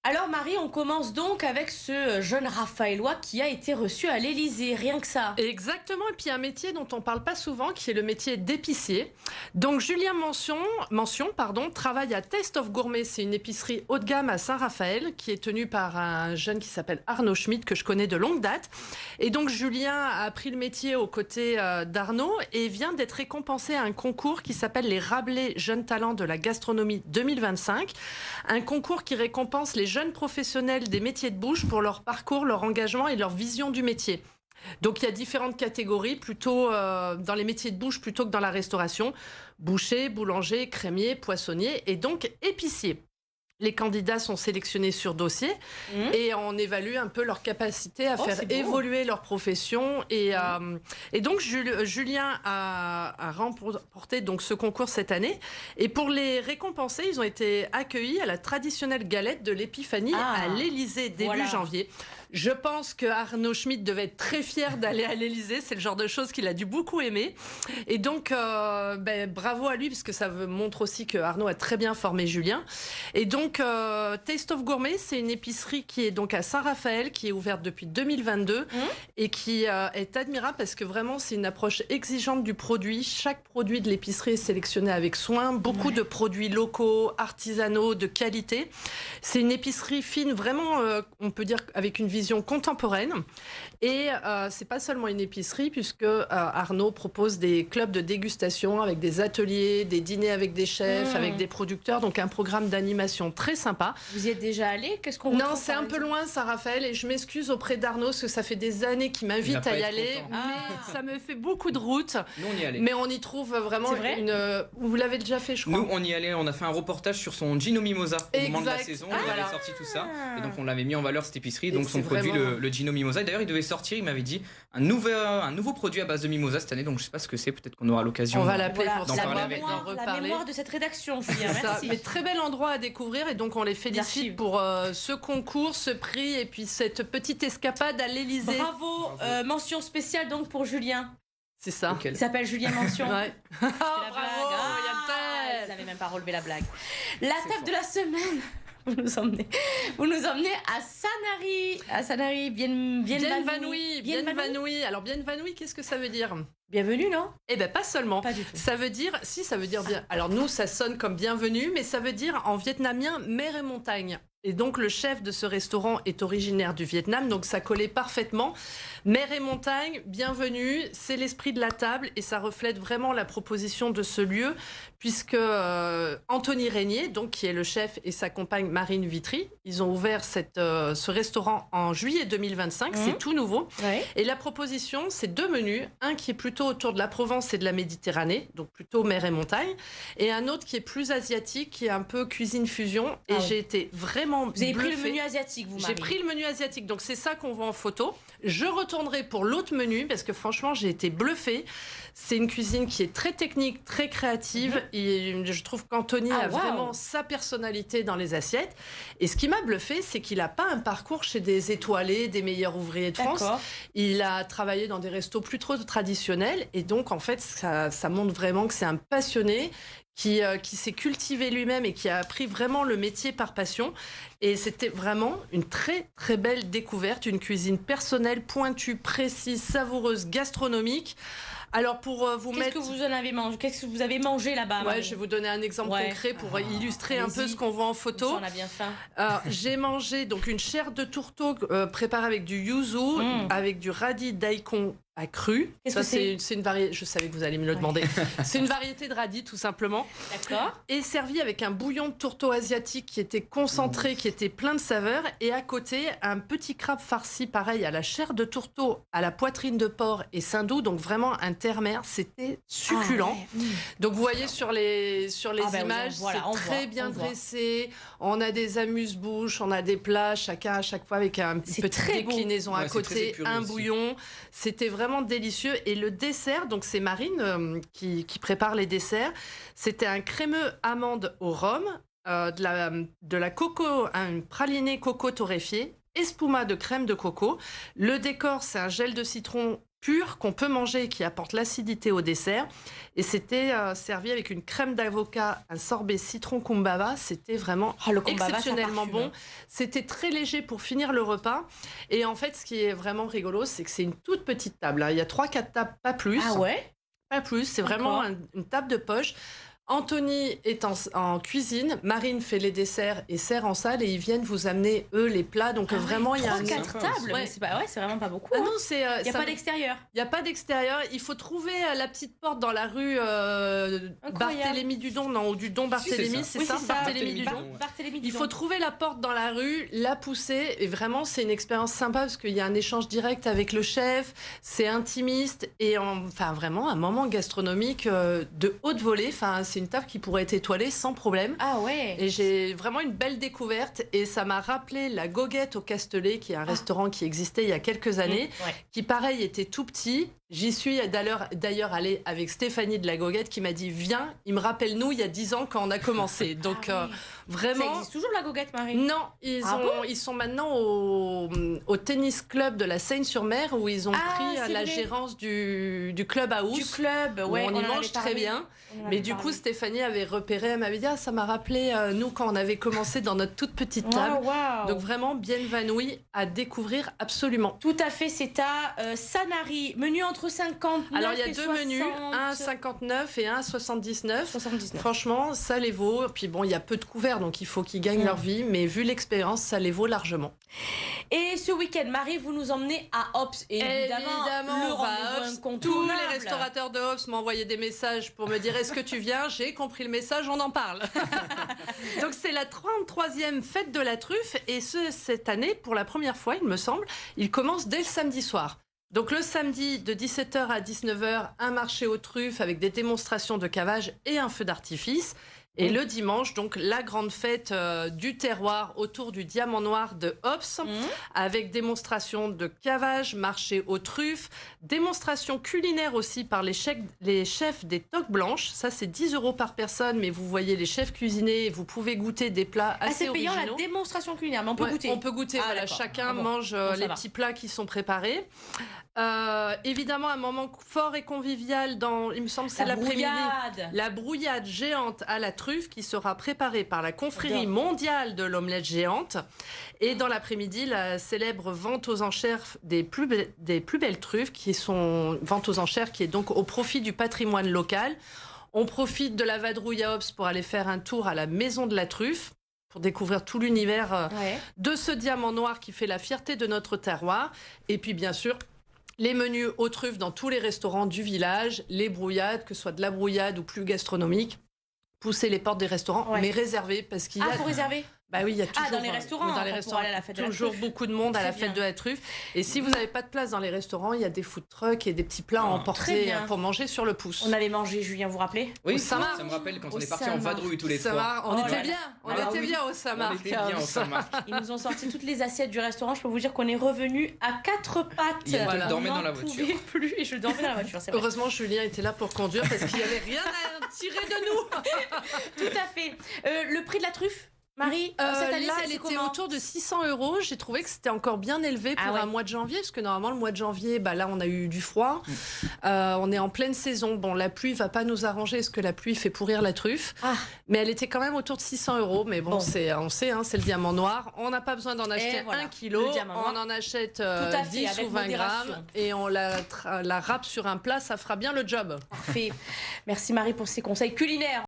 Alors Marie, on commence donc avec ce jeune Raphaélois qui a été reçu à l'Élysée, rien que ça. Exactement, et puis un métier dont on ne parle pas souvent, qui est le métier d'épicier. Donc Julien Mention travaille à Taste of Gourmet, c'est une épicerie haut de gamme à Saint-Raphaël, qui est tenue par un jeune qui s'appelle Arnaud Schmitt, que je connais de longue date. Et donc Julien a appris le métier aux côtés d'Arnaud et vient d'être récompensé à un concours qui s'appelle les Rabelais Jeunes Talents de la Gastronomie 2025. Un concours qui récompense les jeunes professionnels des métiers de bouche pour leur parcours, leur engagement et leur vision du métier. Donc il y a différentes catégories, plutôt dans les métiers de bouche plutôt que dans la restauration. Boucher, boulanger, crémier, poissonnier et donc épicier. Les candidats sont sélectionnés sur dossier et on évalue un peu leur capacité à faire évoluer leur profession. Et donc Julien a remporté donc ce concours cette année. Et pour les récompenser, ils ont été accueillis à la traditionnelle galette de l'Épiphanie à l'Élysée début janvier. Je pense que Arnaud Schmitt devait être très fier d'aller à l'Élysée. C'est le genre de choses qu'il a dû beaucoup aimer. Et donc, bravo à lui, parce que ça montre aussi que Arnaud a très bien formé Julien. Et donc, Taste of Gourmet, c'est une épicerie qui est donc à Saint-Raphaël, qui est ouverte depuis 2022 et qui est admirable parce que vraiment, c'est une approche exigeante du produit. Chaque produit de l'épicerie est sélectionné avec soin. Beaucoup de produits locaux, artisanaux, de qualité. C'est une épicerie fine, vraiment, on peut dire, avec une vision contemporaine. Et c'est pas seulement une épicerie, puisque Arnaud propose des clubs de dégustation avec des ateliers, des dîners avec des chefs, avec des producteurs, donc un programme d'animation très sympa. Vous y êtes déjà allé? Qu'est-ce qu'on Non, c'est un peu loin, Saint-Raphaël, et je m'excuse auprès d'Arnaud, parce que ça fait des années qu'il m'invite à y aller, mais ça me fait beaucoup de route. Nous, on y allait. Mais on y trouve vraiment Vous l'avez déjà fait, je crois. Nous, on y allait, on a fait un reportage sur son Gino Mimosa au moment de la saison, il avait sorti tout ça, et donc on l'avait mis en valeur cette épicerie, donc son produit, le Gino Mimosa. D'ailleurs, il devait sortir, il m'avait dit, un nouveau produit à base de mimosa cette année, donc je sais pas ce que c'est, peut-être qu'on aura l'occasion on va l'appeler pour d'en parler avec la mémoire de cette rédaction aussi, merci. Mais très bel endroit à découvrir, et donc on les félicite pour ce concours, ce prix, et puis cette petite escapade à l'Élysée. Bravo. Mention spéciale donc pour Julien. C'est ça. Il s'appelle Julien Mention. Ouais. Bravo, vous n'avez même pas relevé la blague. La table de la semaine. Vous nous emmenez à Sanary. À Sanary, Bienvenue. Alors bienvenue, qu'est-ce que ça veut dire? Bienvenue, non? Eh bien, pas seulement. Pas du tout. Ça veut dire, ça veut dire bien. Alors nous, ça sonne comme bienvenue, mais ça veut dire en vietnamien mer et montagne. Et donc le chef de ce restaurant est originaire du Vietnam, donc ça collait parfaitement. Mer et montagne, bienvenue, c'est l'esprit de la table et ça reflète vraiment la proposition de ce lieu, puisque Anthony Régnier, donc qui est le chef, et sa compagne Marine Vitry, ils ont ouvert ce restaurant en juillet 2025, c'est tout nouveau. Ouais. Et la proposition, c'est 2 menus, un qui est plutôt autour de la Provence et de la Méditerranée, donc plutôt mer et montagne, et un autre qui est plus asiatique, qui est un peu cuisine fusion. Et j'ai été vraiment Vous avez pris le menu asiatique, vous, Marie? J'ai pris le menu asiatique, donc c'est ça qu'on voit en photo. Je retournerai pour l'autre menu, parce que franchement, j'ai été bluffée. C'est une cuisine qui est très technique, très créative, et je trouve qu'Anthony a vraiment sa personnalité dans les assiettes. Et ce qui m'a bluffé, c'est qu'il n'a pas un parcours chez des étoilés, des meilleurs ouvriers de France. Il a travaillé dans des restos plus trop traditionnels, et donc en fait, ça montre vraiment que c'est un passionné, qui s'est cultivé lui-même et qui a appris vraiment le métier par passion. Et c'était vraiment une très, très belle découverte, une cuisine personnelle, pointue, précise, savoureuse, gastronomique. Alors pour vous mettre... Qu'est-ce que vous avez mangé là-bas? Ouais, je vais vous donner un exemple concret pour illustrer un peu ce qu'on voit en photo. On a bien faim. J'ai mangé donc une chair de tourteau préparée avec du yuzu, avec du radis daikon à cru. Qu'est-ce que c'est une variété. Je savais que vous alliez me le demander. C'est une variété de radis, tout simplement. D'accord. Et servi avec un bouillon de tourteau asiatique qui était concentré, qui était plein de saveurs. Et à côté, un petit crabe farci, pareil, à la chair de tourteau, à la poitrine de porc et saindoux. Donc vraiment un terre-mer. C'était succulent. Donc vous voyez sur les images, c'est très bien dressé. On a des amuse-bouches, on a des plats, chacun à chaque fois avec une petite déclinaison à côté, un bouillon. C'était vraiment délicieux. Et le dessert, donc c'est Marine qui prépare les desserts. C'était un crémeux amande au rhum, de la coco, un praliné coco torréfié, espuma de crème de coco. Le décor, c'est un gel de citron pur qu'on peut manger et qui apporte l'acidité au dessert. Et c'était servi avec une crème d'avocat, un sorbet citron kumbaba. C'était vraiment exceptionnellement bon. C'était très léger pour finir le repas. Et en fait, ce qui est vraiment rigolo, c'est que c'est une toute petite table. Il y a 3-4 tables, pas plus. Ah ouais? Pas plus. C'est vraiment une table de poche. Anthony est en cuisine, Marine fait les desserts et sert en salle et ils viennent vous amener eux les plats. Donc vraiment il y a 3-4 tables, mais c'est vraiment pas beaucoup. Ah non, il n'y a pas d'extérieur. Il n'y a pas d'extérieur. Il faut trouver la petite porte dans la rue Barthélemy Dudon, non, ou Dudon Barthélemy, c'est ça, Barthélemy Dudon. Il faut trouver la porte dans la rue, la pousser et vraiment c'est une expérience sympa parce qu'il y a un échange direct avec le chef, c'est intimiste et enfin vraiment un moment gastronomique de haute volée. Enfin c'est une table qui pourrait être étoilée sans problème. Ah ouais. Et j'ai vraiment une belle découverte et ça m'a rappelé la Goguette au Castellet, qui est un restaurant qui existait il y a quelques années, qui pareil était tout petit. J'y suis d'ailleurs allée avec Stéphanie de la Goguette qui m'a dit viens, il me rappelle nous il y a 10 ans quand on a commencé. Donc vraiment. Ça existe toujours la Goguette, Marie? Non, ils sont maintenant au tennis club de la Seine-sur-Mer où ils ont pris la gérance du club house. Du club, ouais. On y mange très bien. Mais du coup, Stéphanie avait repéré, elle m'avait dit ça m'a rappelé nous quand on avait commencé dans notre toute petite table. Wow. Donc vraiment bienvenue à découvrir absolument. Tout à fait, c'est à Sanary, menu entre 59 Alors il y a 2 60. menus, un à 59 et un à 79. Franchement, ça les vaut. Puis bon, il y a peu de couverts, donc il faut qu'ils gagnent leur vie. Mais vu l'expérience, ça les vaut largement. Et ce week-end, Marie, vous nous emmenez à Hops. Et évidemment, le rendez-vous incontournable. Tous les restaurateurs de Hops m'ont envoyé des messages pour me dire est-ce que tu viens? J'ai compris le message, on en parle. Donc c'est la 33e fête de la truffe. Et cette année, pour la première fois, il me semble, il commence dès le samedi soir. Donc le samedi de 17h à 19h, un marché aux truffes avec des démonstrations de cavage et un feu d'artifice. Et le dimanche, donc la grande fête du terroir autour du diamant noir de Hops, avec démonstration de cavage, marché aux truffes, démonstration culinaire aussi par les chefs des toques blanches. Ça, c'est 10 € par personne, mais vous voyez les chefs cuisiner, vous pouvez goûter des plats assez originaux. C'est payant la démonstration culinaire, mais on peut goûter. On peut goûter, voilà, chacun mange les petits plats qui sont préparés. Évidemment, un moment fort et convivial il me semble, c'est l'après-midi. La brouillade géante à la truffe qui sera préparée par la confrérie mondiale de l'omelette géante. Et dans l'après-midi, la célèbre vente aux enchères des plus belles truffes, vente aux enchères qui est donc au profit du patrimoine local. On profite de la vadrouille à Hops pour aller faire un tour à la Maison de la Truffe, pour découvrir tout l'univers de ce diamant noir qui fait la fierté de notre terroir. Et puis bien sûr, les menus aux truffes dans tous les restaurants du village, les brouillades, que ce soit de la brouillade ou plus gastronomique. Pousser les portes des restaurants, mais réserver parce qu'il y a... faut réserver? Bah oui, il y a toujours dans les restaurants, aller à la fête toujours beaucoup de monde à la fête de la truffe. Et si vous n'avez pas de place dans les restaurants, il y a des food trucks et des petits plats à emporter pour manger sur le pouce. On allait manger, Julien, vous vous rappelez? Oui, ça me rappelle quand on est parti en vadrouille tous les trois. On était bien au Saint-Marc. Ils nous ont sorti toutes les assiettes du restaurant. Je peux vous dire qu'on est revenu à 4 pattes. Je dormais dans la voiture. Plus et je dormais dans la voiture. Heureusement, Julien était là pour conduire parce qu'il n'y avait rien à tirer de nous. Tout à fait. Le prix de la truffe, Marie, cette année, elle était autour de 600 €. J'ai trouvé que c'était encore bien élevé pour un mois de janvier, parce que normalement, le mois de janvier, là, on a eu du froid. On est en pleine saison. Bon, la pluie va pas nous arranger, parce que la pluie fait pourrir la truffe. Mais elle était quand même autour de 600 €. Mais bon, on sait, c'est le diamant noir. On n'a pas besoin d'en acheter 1 kilo. On en achète 10 ou 20 grammes. Et on la râpe sur un plat, ça fera bien le job. Parfait. Merci Marie pour ces conseils culinaires.